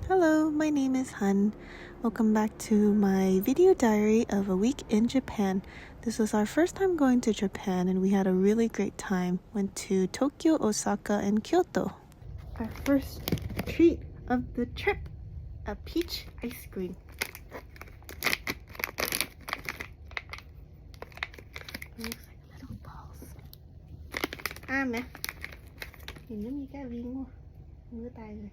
Hello, my name is Hun. Welcome back to my video diary of a week in Japan. This was our first time going to Japan and we had a really great time. Went to Tokyo, Osaka, and Kyoto. Our first treat of the trip, a peach ice cream. It looks like little balls. Mẹ. Nhìn giống như cái viên quá. Ngứa tay rồi.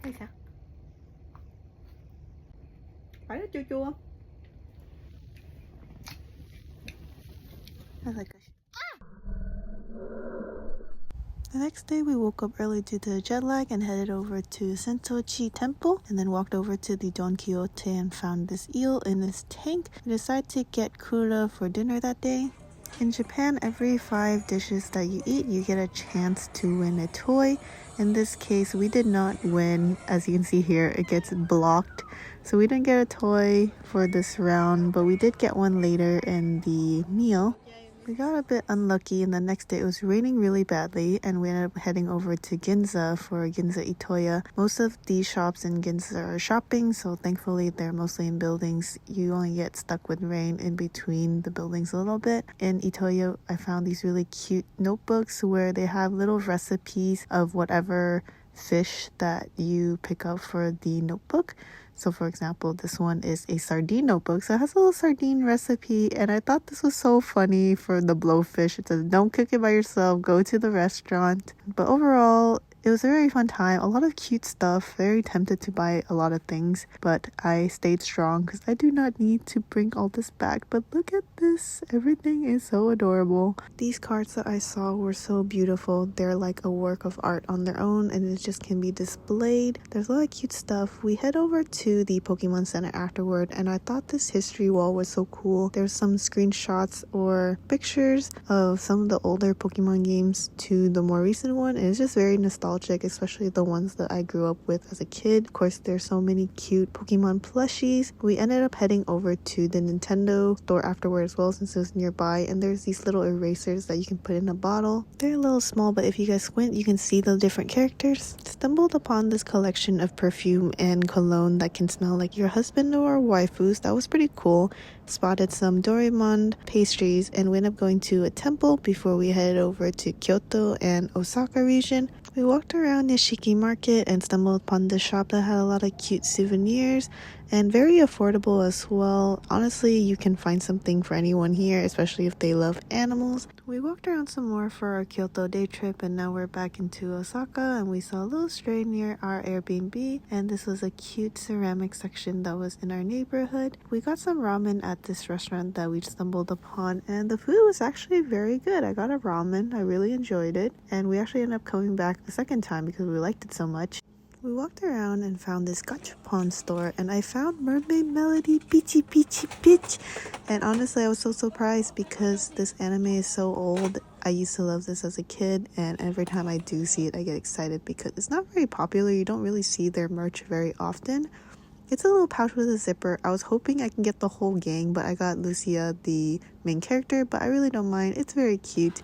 Hay sao? Phải nó chua chua. I like it. The next day we woke up early due to jet lag and headed over to Sentochi Temple and then walked over to the Don Quixote and found this eel in this tank. We decided to get kura for dinner that day. In Japan, every 5 dishes that you eat, you get a chance to win a toy. In this case, we did not win. As you can see here, it gets blocked. So we didn't get a toy for this round, but we did get one later in the meal. We got a bit unlucky and the next day it was raining really badly and we ended up heading over to Ginza for Ginza Itoya. Most of these shops in Ginza are shopping, so thankfully they're mostly in buildings. You only get stuck with rain in between the buildings a little bit. In Itoya, I found these really cute notebooks where they have little recipes of whatever fish that you pick up for the notebook. So for example, this one is a sardine notebook. So it has a little sardine recipe and I thought this was so funny for the blowfish. It says, don't cook it by yourself, go to the restaurant. But overall, it was a very fun time. A lot of cute stuff. Very tempted to buy a lot of things, but I stayed strong because I do not need to bring all this back. But look at this. Everything is so adorable. These cards that I saw were so beautiful. They're like a work of art on their own and it just can be displayed. There's a lot of cute stuff. We head over to the Pokemon Center afterward and I thought this history wall was so cool. There's some screenshots or pictures of some of the older Pokemon games to the more recent one and it's just very nostalgic, especially the ones that I grew up with as a kid. Of course, there's so many cute Pokemon plushies. We ended up heading over to the Nintendo store afterward as well since it was nearby, and there's these little erasers that you can put in a bottle. They're a little small, but if you guys squint, you can see the different characters. Stumbled upon this collection of perfume and cologne that can smell like your husband or waifus. That was pretty cool. Spotted some Doraemon pastries and we ended up going to a temple before we headed over to Kyoto and Osaka region. We walked around Nishiki Market and stumbled upon this shop that had a lot of cute souvenirs and very affordable as well. Honestly, you can find something for anyone here, especially if they love animals. We walked around some more for our Kyoto day trip and now we're back into Osaka and we saw a little stray near our Airbnb and this was a cute ceramic section that was in our neighborhood. We got some ramen at this restaurant that we stumbled upon and the food was actually very good. I got a ramen. I really enjoyed it and we actually ended up coming back the second time because we liked it so much. We walked around and found this gashapon store and I found Mermaid Melody Peachy Peachy Peach, and honestly I was so surprised because this anime is so old. I used to love this as a kid and every time I do see it I get excited because it's not very popular. You don't really see their merch very often. It's a little pouch with a zipper. I was hoping I can get the whole gang, but I got Lucia, the main character, but I really don't mind. It's very cute.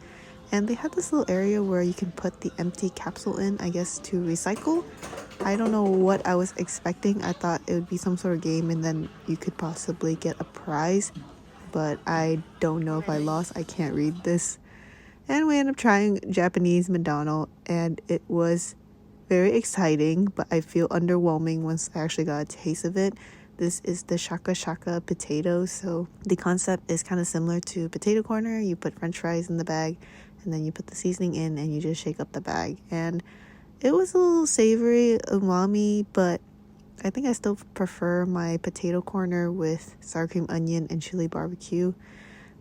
And they had this little area where you can put the empty capsule in, I guess, to recycle. I don't know what I was expecting. I thought it would be some sort of game and then you could possibly get a prize. But I don't know if I lost. I can't read this. And we ended up trying Japanese McDonald's and it was very exciting, but I feel underwhelming once I actually got a taste of it. This is the shaka shaka potato. So the concept is kind of similar to potato corner. You put french fries in the bag and then you put the seasoning in and you just shake up the bag. And it was a little savory, umami, but I think I still prefer my potato corner with sour cream onion and chili barbecue.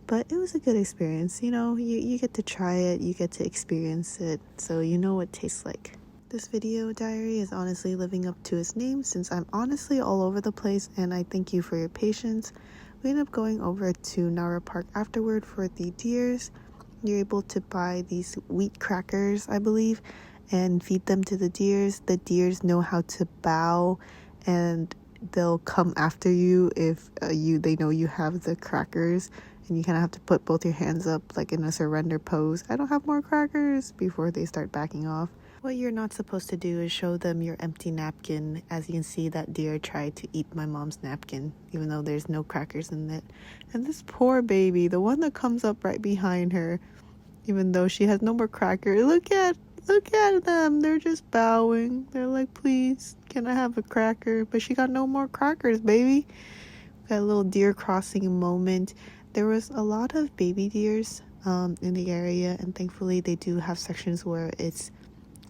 But it was a good experience. You know, you get to try it, you get to experience it, so you know what it tastes like. This video diary is honestly living up to its name since I'm honestly all over the place and I thank you for your patience. We ended up going over to Nara Park afterward for the deers. You're able to buy these wheat crackers, I believe, and feed them to the deers. The deers know how to bow and they'll come after you if they know you have the crackers, and you kind of have to put both your hands up like in a surrender pose. I don't have more crackers before they start backing off. What you're not supposed to do is show them your empty napkin. As you can see, that deer tried to eat my mom's napkin, even though there's no crackers in it. And this poor baby, the one that comes up right behind her, even though she has no more crackers, look at them. They're just bowing. They're like, please, can I have a cracker? But she got no more crackers, baby. Got a little deer crossing moment. There was a lot of baby deers in the area, and thankfully they do have sections where it's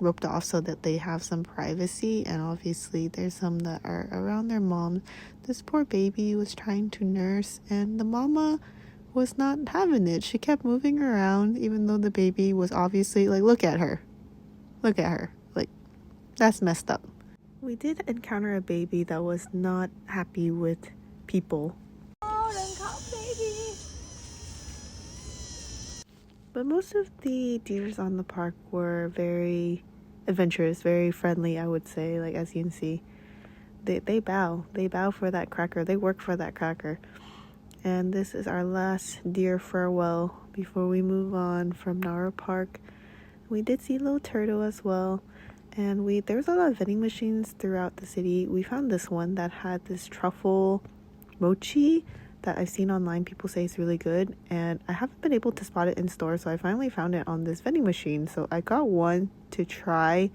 roped off so that they have some privacy. And obviously there's some that are around their mom. This poor baby was trying to nurse, and the mama was not having it. She kept moving around, even though the baby was obviously like, look at her, like, that's messed up. We did encounter a baby that was not happy with people. But most of the deers on the park were very adventurous, very friendly, I would say. Like, as you can see, they bow for that cracker. They work for that cracker. And this is our last deer farewell before we move on from Nara Park. We did see little turtle as well. And there's a lot of vending machines throughout the city. We found this one that had this truffle mochi that I've seen online. People say it's really good, and I haven't been able to spot it in store, so I finally found it on this vending machine. So I got one to try,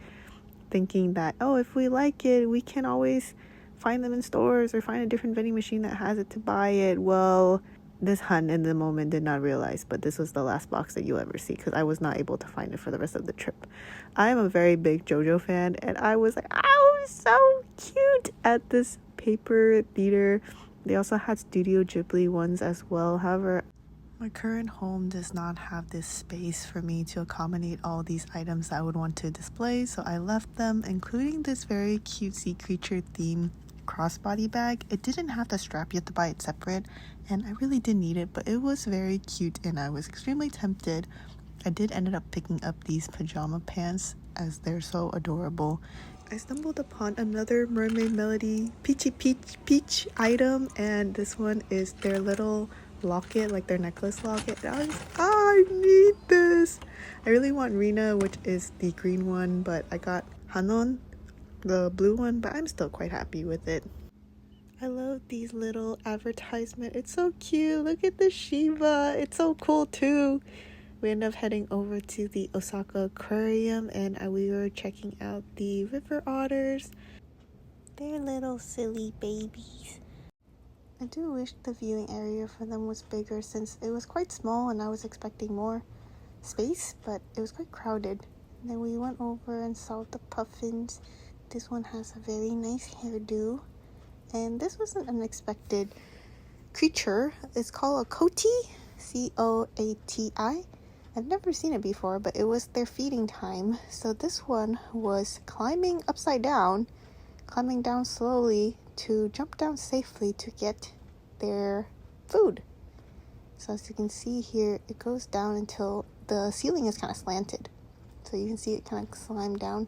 thinking that, oh, if we like it, we can always find them in stores or find a different vending machine that has it to buy it. Well, this hun in the moment did not realize, but this was the last box that you'll ever see, because I was not able to find it for the rest of the trip. I am a very big JoJo fan, and I was like, oh, so cute at this paper theater. They also had Studio Ghibli ones as well. However, my current home does not have this space for me to accommodate all these items that I would want to display, so I left them, including this very cutesy creature theme crossbody bag. It didn't have the strap, you have to buy it separate, and I really didn't need it, but it was very cute and I was extremely tempted. I did end up picking up these pajama pants as they're so adorable. I stumbled upon another Mermaid Melody Peachy Peach item, and this one is their little locket, like their necklace locket. I need this. I really want Rina, which is the green one, but I got Hanon, the blue one, but I'm still quite happy with it. I love these little advertisement. It's so cute. Look at the Shiba. It's so cool too. We ended up heading over to the Osaka Aquarium, and we were checking out the river otters. They're little silly babies. I do wish the viewing area for them was bigger, since it was quite small and I was expecting more space, but it was quite crowded. And then we went over and saw the puffins. This one has a very nice hairdo, and this was an unexpected creature. It's called a coati, C-O-A-T-I. I've never seen it before, but it was their feeding time. So this one was climbing upside down, climbing down slowly to jump down safely to get their food. So as you can see here, it goes down until the ceiling is kind of slanted. So you can see it kind of climb down,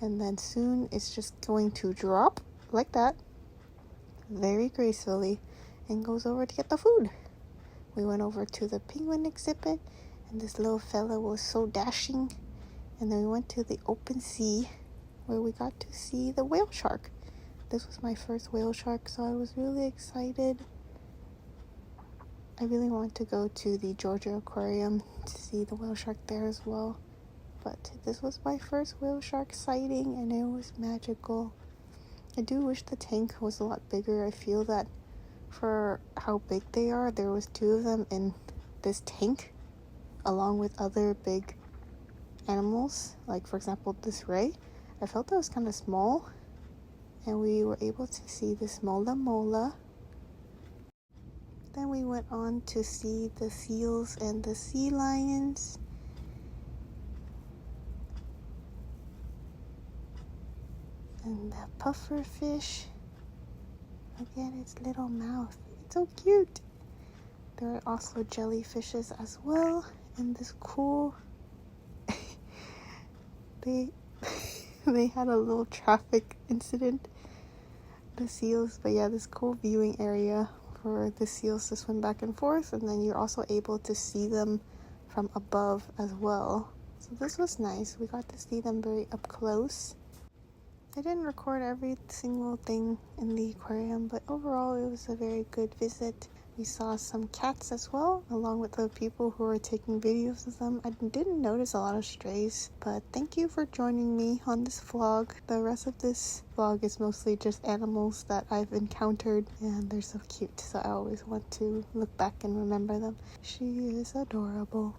and then soon it's just going to drop like that, very gracefully, and goes over to get the food. We went over to the penguin exhibit, and this little fella was so dashing. And then we went to the open sea, where we got to see the whale shark. This was my first whale shark, so I was really excited. I really want to go to the Georgia Aquarium to see the whale shark there as well. But this was my first whale shark sighting, and it was magical. I do wish the tank was a lot bigger. I feel that for how big they are, there was 2 of them in this tank, along with other big animals, like for example this ray. I felt that was kind of small, and we were able to see this mola. Then we went on to see the seals and the sea lions. And the puffer fish. Look at its little mouth. It's so cute. There are also jellyfishes as well. And this cool... they had a little traffic incident, the seals. But yeah, this cool viewing area for the seals to swim back and forth. And then you're also able to see them from above as well. So this was nice. We got to see them very up close. I didn't record every single thing in the aquarium, but overall it was a very good visit. We saw some cats as well, along with the people who were taking videos of them. I didn't notice a lot of strays, but thank you for joining me on this vlog. The rest of this vlog is mostly just animals that I've encountered, and they're so cute, so I always want to look back and remember them. She is adorable.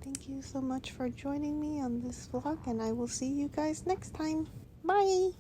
Thank you so much for joining me on this vlog, and I will see you guys next time. Bye!